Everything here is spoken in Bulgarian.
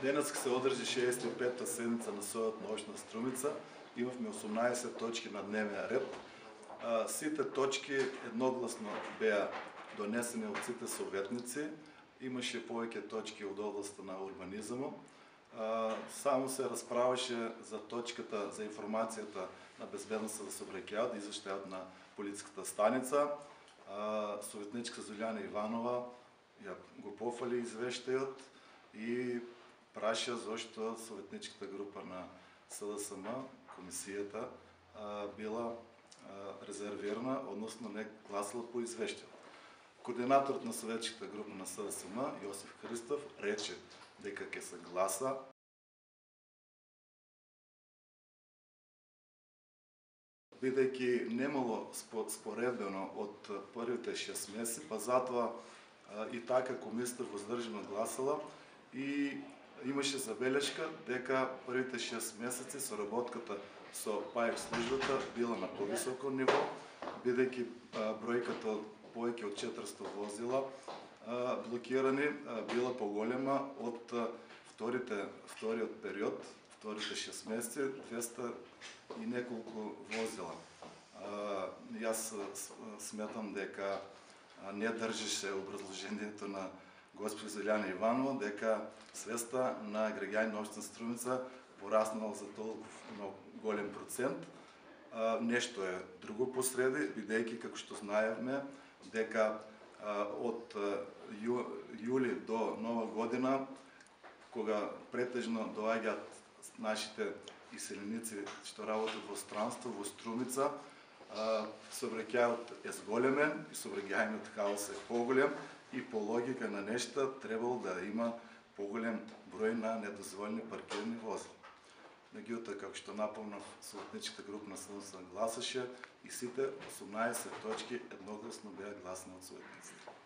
Денеска се одржи 65-та седница на Сојот на општина Струмица. Имавме 18 точки на дневен ред. Сите точки едногласно беа донесени од сите советници. Имаше повеќе точки од областта на урбанизмот. Само се расправаше за точката за информацијата на безбедноста за сообраќајот, извештајот на полициската станица. Советничка Зулјана Иванова ја го пофали извештајот и праша зошто советничката група на СДСМ, комисијата, била резервирана, односно не гласала по извештајот. Координаторот на советничката група на СДСМ, Јосиф Христов, рече дека ќе се гласа бидејќи немало споредбено од првите 6 месеци, па затоа и така комисията воздржано гласала и имаше забелешка дека првите 6 месеци соработката со ПАЕК службата била на повисоко ниво, бидејќи бројката повеќе од 400 возила блокирани била поголема од вториот период, вторите 6 месеци, 200 и неколку возила. Јас сметам дека не држише образложението на госпожа Зулјана Иванова, дека свеста на граѓани на општина Струмица пораснала за толку голем процент. Нешто е друго посреди, бидејќи, како што знаевме, дека од јули до Нова година, кога претежно доаѓаат нашите иселеници што работат во странство, во Струмица, сообраќајот е зголемен и сообраќајниот хаос е поголем и по логика на нешта требало да има поголем број на недозволени паркирани возила. Меѓутоа, како што напомнав, советничката група на СДСМ гласаше и сите 18 точки едногласно беа гласни од советниците.